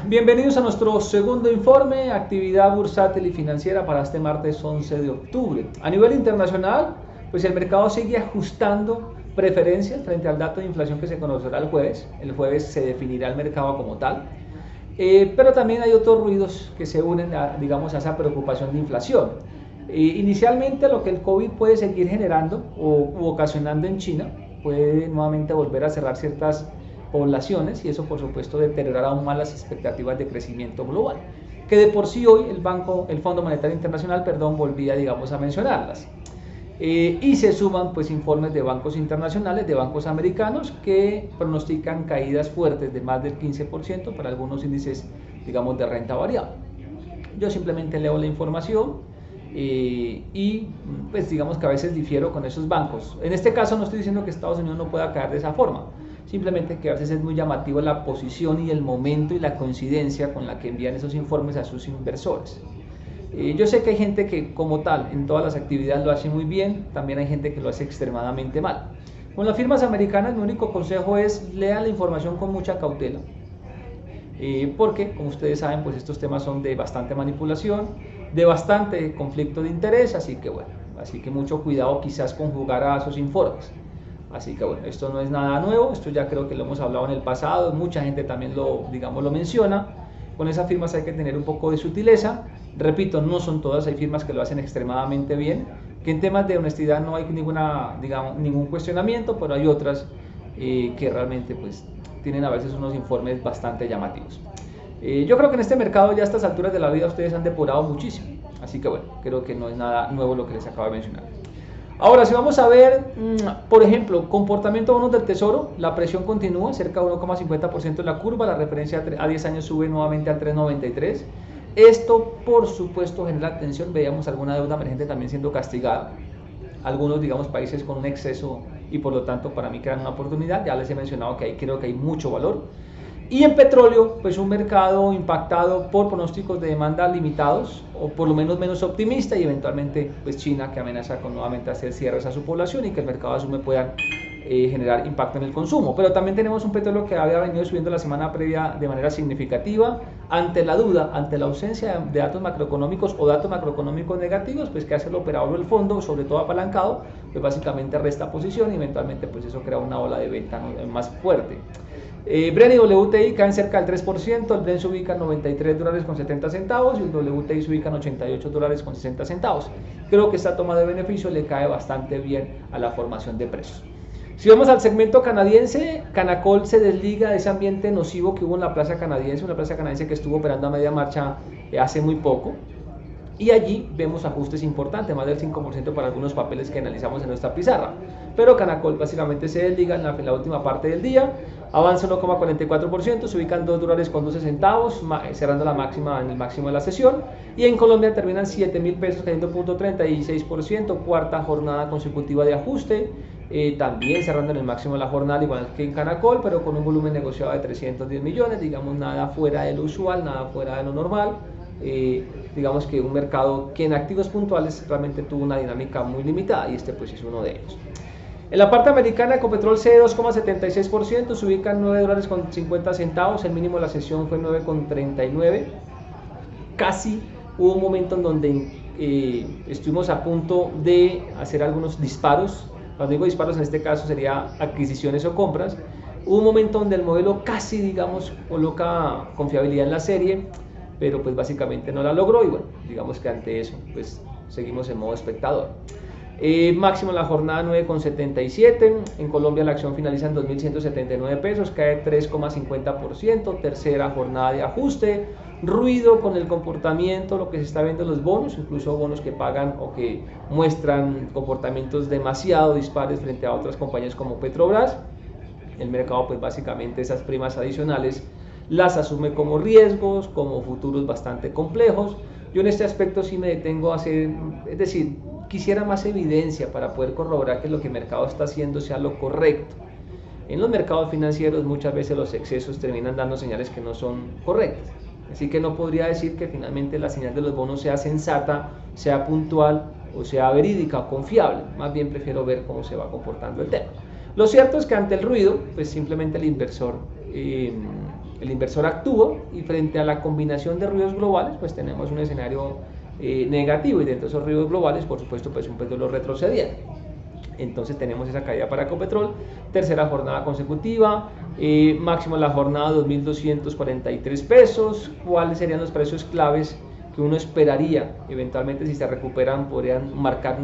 Bienvenidos a nuestro segundo informe, actividad bursátil y financiera para este martes 11 de octubre. A nivel internacional, pues el mercado sigue ajustando preferencias frente al dato de inflación que se conocerá el jueves. El jueves se definirá el mercado como tal. Pero también hay otros ruidos que se unen a, digamos, a esa preocupación de inflación. Inicialmente lo que el COVID puede seguir generando u ocasionando en China puede nuevamente volver a cerrar ciertas poblaciones y eso por supuesto deteriorará aún más las expectativas de crecimiento global, que de por sí hoy el Fondo Monetario Internacional, volvía, digamos, a mencionarlas. Y se suman pues informes de bancos internacionales, de bancos americanos, que pronostican caídas fuertes de más del 15% para algunos índices, digamos, de renta variable. Yo simplemente leo la información y pues digamos que a veces difiero con esos bancos. En este caso no estoy diciendo que Estados Unidos no pueda caer de esa forma, simplemente que a veces es muy llamativo la posición y el momento y la coincidencia con la que envían esos informes a sus inversores. Yo sé que hay gente que como tal en todas las actividades lo hace muy bien, también hay gente que lo hace extremadamente mal. Con las firmas americanas mi único consejo es lean la información con mucha cautela, porque como ustedes saben pues estos temas son de bastante manipulación, de bastante conflicto de interés, así que mucho cuidado quizás con jugar a esos informes. Así que bueno, esto no es nada nuevo, esto ya creo que lo hemos hablado en el pasado, mucha gente también lo menciona. Con esas firmas hay que tener un poco de sutileza. Repito, no son todas, hay firmas que lo hacen extremadamente bien, que en temas de honestidad no hay ningún cuestionamiento, pero hay otras que realmente pues tienen a veces unos informes bastante llamativos. Yo creo que en este mercado ya a estas alturas de la vida ustedes han depurado muchísimo, así que bueno, creo que no es nada nuevo lo que les acabo de mencionar. Ahora, si vamos a ver, por ejemplo, comportamiento de bonos del tesoro, la presión continúa, cerca de 1,50% en la curva, la referencia a 10 años sube nuevamente al 3,93. Esto, por supuesto, genera atención, veíamos alguna deuda emergente también siendo castigada, algunos, digamos, países con un exceso y por lo tanto para mí crean una oportunidad, ya les he mencionado que creo que hay mucho valor. Y en petróleo, pues un mercado impactado por pronósticos de demanda limitados, o por lo menos optimista, y eventualmente pues China, que amenaza con nuevamente hacer cierres a su población y que el mercado asume puedan generar impacto en el consumo. Pero también tenemos un petróleo que había venido subiendo la semana previa de manera significativa ante la duda, ante la ausencia de datos macroeconómicos o datos macroeconómicos negativos, pues que hace el operador del fondo, sobre todo apalancado, pues básicamente resta posición y eventualmente pues eso crea una ola de venta más fuerte. Brent y WTI caen cerca del 3%, el Brent se ubica en $93.70 y el WTI se ubica en $88.60. Creo que esta toma de beneficio le cae bastante bien a la formación de precios. Si vamos al segmento canadiense, Canacol se desliga de ese ambiente nocivo que hubo en la plaza canadiense, una plaza canadiense que estuvo operando a media marcha hace muy poco. Y allí vemos ajustes importantes, más del 5% para algunos papeles que analizamos en nuestra pizarra. Pero Canacol básicamente se desliga en la última parte del día, avanza 1,44%, se ubican $2.12, cerrando la máxima en el máximo de la sesión. Y en Colombia terminan 7.000 pesos, cayendo 0.36%, cuarta jornada consecutiva de ajuste. También cerrando en el máximo de la jornada, igual que en Canacol, pero con un volumen negociado de 310 millones, digamos nada fuera de lo usual, nada fuera de lo normal. Digamos que un mercado que en activos puntuales realmente tuvo una dinámica muy limitada y este pues es uno de ellos. En la parte americana, Ecopetrol cede 2,76%, se ubica en $9.50, el mínimo de la sesión fue 9,39. Casi hubo un momento en donde estuvimos a punto de hacer algunos disparos. Cuando digo disparos en este caso sería adquisiciones o compras. Hubo un momento donde el modelo casi, digamos, coloca confiabilidad en la serie, pero pues básicamente no la logró y bueno, digamos que ante eso pues seguimos en modo espectador. Máximo en la jornada 9,77, en Colombia la acción finaliza en 2.179 pesos, cae 3,50%, tercera jornada de ajuste, ruido con el comportamiento, lo que se está viendo en los bonos, incluso bonos que pagan o que muestran comportamientos demasiado dispares frente a otras compañías como Petrobras. El mercado pues básicamente esas primas adicionales las asume como riesgos, como futuros bastante complejos. Yo en este aspecto sí me detengo a hacer, es decir, quisiera más evidencia para poder corroborar que lo que el mercado está haciendo sea lo correcto. En los mercados financieros muchas veces los excesos terminan dando señales que no son correctas. Así que no podría decir que finalmente la señal de los bonos sea sensata, sea puntual o sea verídica o confiable. Más bien prefiero ver cómo se va comportando el tema. Lo cierto es que ante el ruido, pues simplemente el inversor el inversor actúa y frente a la combinación de ruidos globales pues tenemos un escenario negativo, y dentro de esos ruidos globales por supuesto pues un petróleo retrocediente. Entonces tenemos esa caída para Ecopetrol, tercera jornada consecutiva, máximo la jornada 2.243 pesos. ¿Cuáles serían los precios claves que uno esperaría? Eventualmente, si se recuperan, podrían marcar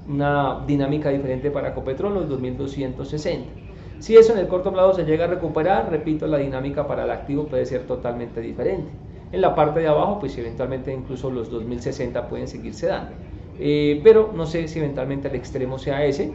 una dinámica diferente para Ecopetrol, los 2.260. Si eso en el corto plazo se llega a recuperar, repito, la dinámica para el activo puede ser totalmente diferente. En la parte de abajo, pues eventualmente incluso los 2.060 pueden seguirse dando. Pero no sé si eventualmente el extremo sea ese.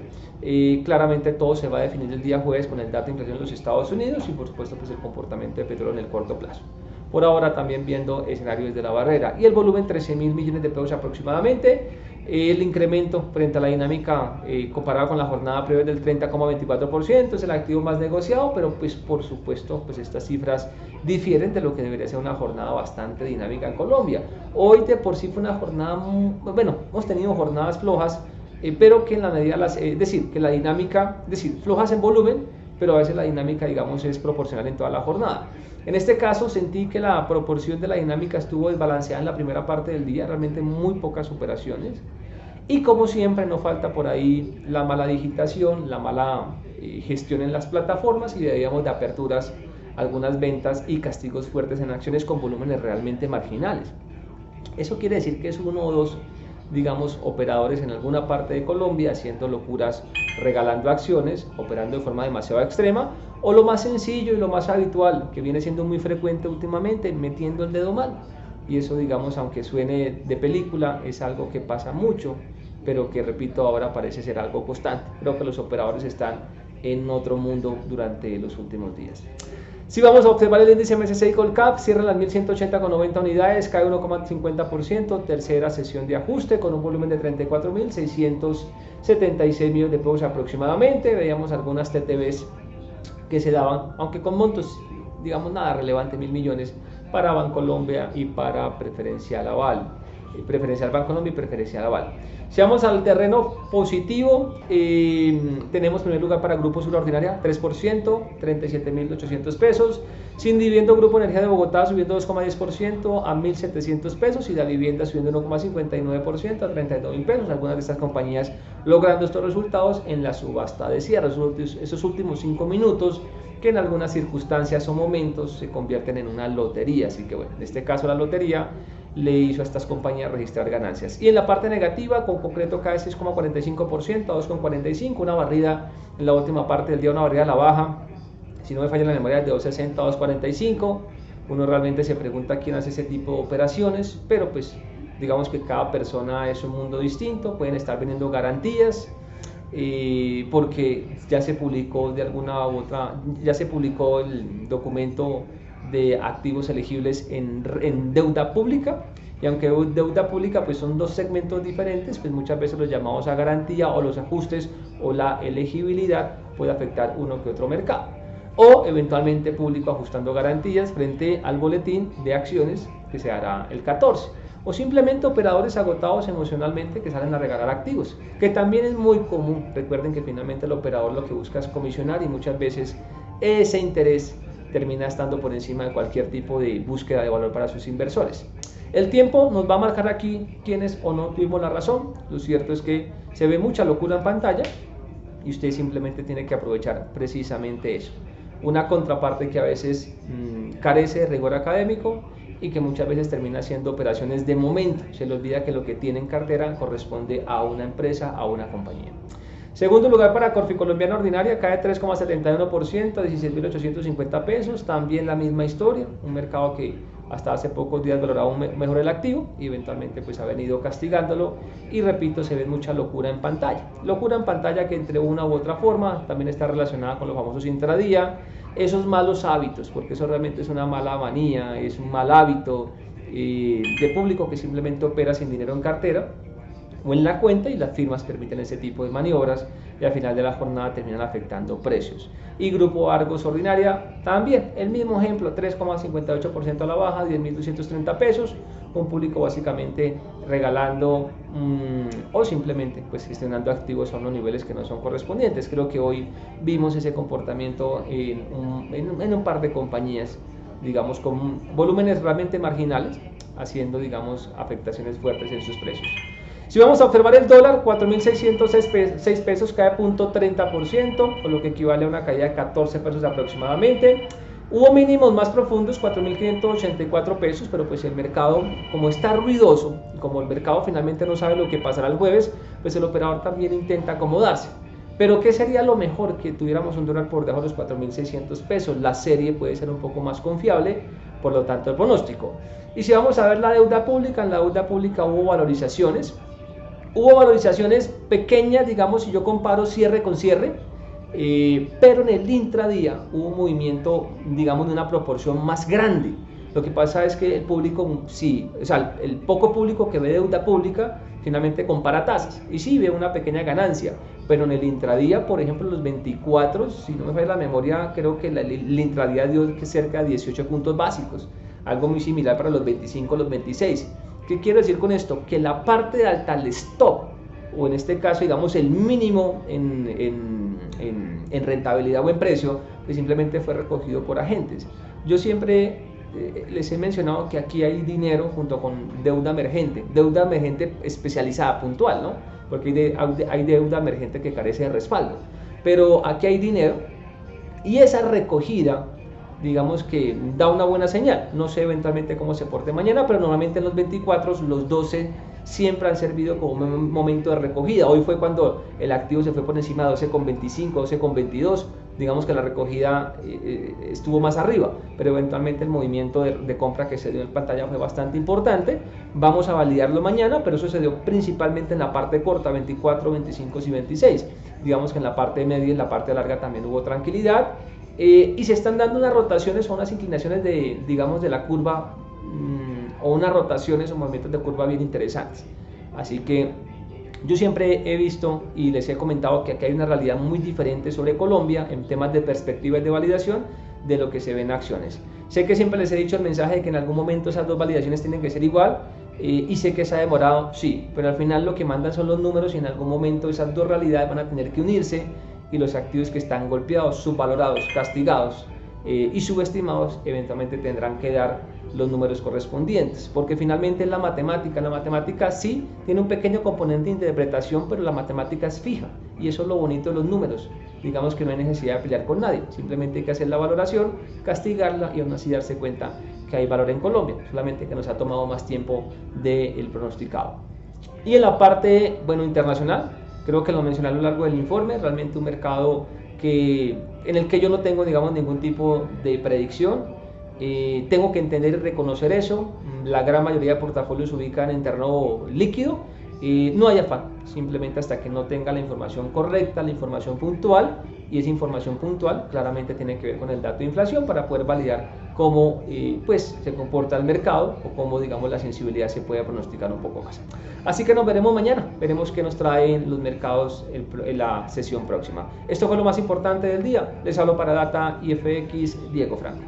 Claramente todo se va a definir el día jueves con el dato de inflación en los Estados Unidos y por supuesto pues el comportamiento de petróleo en el corto plazo. Por ahora también viendo escenarios de la barrera y el volumen 13.000 millones de pesos aproximadamente. El incremento frente a la dinámica comparado con la jornada previa del 30,24%, es el activo más negociado, pero pues por supuesto pues estas cifras difieren de lo que debería ser una jornada bastante dinámica en Colombia. Hoy de por sí fue una jornada, bueno, hemos tenido jornadas flojas, pero que en la medida, es decir, que la dinámica, es decir, flojas en volumen, pero a veces la dinámica, digamos, es proporcional en toda la jornada. En este caso sentí que la proporción de la dinámica estuvo desbalanceada en la primera parte del día, realmente muy pocas operaciones. Y como siempre no falta por ahí la mala digitación, la mala gestión en las plataformas y debíamos de aperturas, algunas ventas y castigos fuertes en acciones con volúmenes realmente marginales. Eso quiere decir que es uno o dos, digamos, operadores en alguna parte de Colombia haciendo locuras, regalando acciones, operando de forma demasiado extrema, o lo más sencillo y lo más habitual, que viene siendo muy frecuente últimamente, metiendo el dedo mal. Y eso, digamos, aunque suene de película, es algo que pasa mucho, pero que, repito, ahora parece ser algo constante. Creo que los operadores están en otro mundo durante los últimos días. Si vamos a observar el índice MSCI Colcap, cierra las 1.180,90 unidades, cae 1,50%, tercera sesión de ajuste con un volumen de 34.676 millones de pesos aproximadamente. Veíamos algunas TTVs que se daban, aunque con montos, digamos, nada relevante, 1.000 millones para Bancolombia y para Preferencial Aval. Preferencial Bancolombia y Preferencial Aval. Si vamos al terreno positivo, tenemos en primer lugar para Grupo Sur Ordinaria 3%, 37.800 pesos. Sin dividendo, Grupo Energía de Bogotá subiendo 2,10% a 1.700 pesos y la vivienda subiendo 1,59% a 32.000 pesos. Algunas de estas compañías logrando estos resultados en la subasta de cierre, esos últimos 5 minutos que en algunas circunstancias o momentos se convierten en una lotería. Así que bueno, en este caso la lotería le hizo a estas compañías registrar ganancias. Y en la parte negativa, con concreto cae 6,45% a 2,45%, una barrida en la última parte del día, una barrida a la baja, si no me falla la memoria, de 2,60 a 2,45. Uno realmente se pregunta quién hace ese tipo de operaciones, pero pues digamos que cada persona es un mundo distinto, pueden estar vendiendo garantías, porque ya se publicó de alguna u otra, ya se publicó el documento de activos elegibles en deuda pública, y aunque deuda pública pues son dos segmentos diferentes, pues muchas veces los llamamos a garantía o los ajustes o la elegibilidad puede afectar uno que otro mercado, o eventualmente público ajustando garantías frente al boletín de acciones que se hará el 14, o simplemente operadores agotados emocionalmente que salen a regalar activos, que también es muy común. Recuerden que finalmente el operador lo que busca es comisionar y muchas veces ese interés termina estando por encima de cualquier tipo de búsqueda de valor para sus inversores. El tiempo nos va a marcar aquí quiénes o no tuvimos la razón. Lo cierto es que se ve mucha locura en pantalla y usted simplemente tiene que aprovechar precisamente eso. Una contraparte que a veces carece de rigor académico y que muchas veces termina haciendo operaciones de momento. Se le olvida que lo que tiene en cartera corresponde a una empresa, a una compañía. Segundo lugar para Corficolombiana Ordinaria, cae 3,71% a 16.850 pesos, también la misma historia, un mercado que hasta hace pocos días valoraba mejor el activo y eventualmente pues ha venido castigándolo, y repito, se ve mucha locura en pantalla que entre una u otra forma también está relacionada con los famosos intradía, esos malos hábitos, porque eso realmente es una mala manía, es un mal hábito de público que simplemente opera sin dinero en cartera o en la cuenta, y las firmas permiten ese tipo de maniobras y al final de la jornada terminan afectando precios. Y Grupo Argos Ordinaria también, el mismo ejemplo, 3,58% a la baja, 10.230 pesos, un público básicamente regalando o simplemente pues gestionando activos a unos niveles que no son correspondientes. Creo que hoy vimos ese comportamiento en un par de compañías digamos, con volúmenes realmente marginales, haciendo, digamos, afectaciones fuertes en sus precios. Si vamos a observar el dólar, 4.606 pesos, cae 0.30%, con lo que equivale a una caída de 14 pesos aproximadamente. Hubo mínimos más profundos, 4.584 pesos, pero pues el mercado, como está ruidoso, y como el mercado finalmente no sabe lo que pasará el jueves, pues el operador también intenta acomodarse. Pero ¿qué sería lo mejor? Que tuviéramos un dólar por debajo de los 4.600 pesos. La serie puede ser un poco más confiable, por lo tanto el pronóstico. Y si vamos a ver la deuda pública, en la deuda pública hubo valorizaciones. Hubo valorizaciones pequeñas, digamos, si yo comparo cierre con cierre, pero en el intradía hubo un movimiento, digamos, de una proporción más grande. Lo que pasa es que el público, sí, o sea, el poco público que ve deuda pública, finalmente compara tasas y sí ve una pequeña ganancia, pero en el intradía, por ejemplo, los 24, si no me falla la memoria, creo que el intradía dio cerca de 18 puntos básicos, algo muy similar para los 25, los 26. ¿Qué quiero decir con esto? Que la parte de alta, el stop, o en este caso, digamos, el mínimo en rentabilidad o en precio, pues simplemente fue recogido por agentes. Yo siempre les he mencionado que aquí hay dinero junto con deuda emergente especializada, puntual, ¿no? Porque hay deuda emergente que carece de respaldo. Pero aquí hay dinero y esa recogida, digamos que da una buena señal. No sé eventualmente cómo se porte mañana, pero normalmente en los 24, los 12 siempre han servido como un momento de recogida. Hoy fue cuando el activo se fue por encima de 12,25, 12,22. Digamos que la recogida estuvo más arriba, pero eventualmente el movimiento de compra que se dio en pantalla fue bastante importante. Vamos a validarlo mañana, pero eso se dio principalmente en la parte corta, 24, 25 y 26. Digamos que en la parte media y en la parte larga también hubo tranquilidad. Y se están dando unas rotaciones o unas inclinaciones de, digamos, de la curva, o unas rotaciones o movimientos de curva bien interesantes. Así que yo siempre he visto y les he comentado que aquí hay una realidad muy diferente sobre Colombia en temas de perspectiva y de validación de lo que se ve en acciones. Sé que siempre les he dicho el mensaje de que en algún momento esas dos validaciones tienen que ser igual, y sé que se ha demorado, sí, pero al final lo que mandan son los números y en algún momento esas dos realidades van a tener que unirse y los activos que están golpeados, subvalorados, castigados y subestimados eventualmente tendrán que dar los números correspondientes, porque finalmente la matemática sí tiene un pequeño componente de interpretación, pero la matemática es fija y eso es lo bonito de los números. Digamos que no hay necesidad de pelear con nadie, simplemente hay que hacer la valoración, castigarla y aún así darse cuenta que hay valor en Colombia, solamente que nos ha tomado más tiempo del pronosticado. Y en la parte, bueno, internacional, creo que lo mencioné a lo largo del informe, realmente un mercado en el que yo no tengo, digamos, ningún tipo de predicción. Tengo que entender y reconocer eso. La gran mayoría de portafolios se ubican en terreno líquido. No hay afán, simplemente hasta que no tenga la información correcta, la información puntual, y esa información puntual claramente tiene que ver con el dato de inflación para poder validar cómo pues, se comporta el mercado o cómo, digamos, la sensibilidad se puede pronosticar un poco más. Así que nos veremos mañana, veremos qué nos traen los mercados en la sesión próxima. Esto fue lo más importante del día. Les hablo para Data y FX, Diego Franco.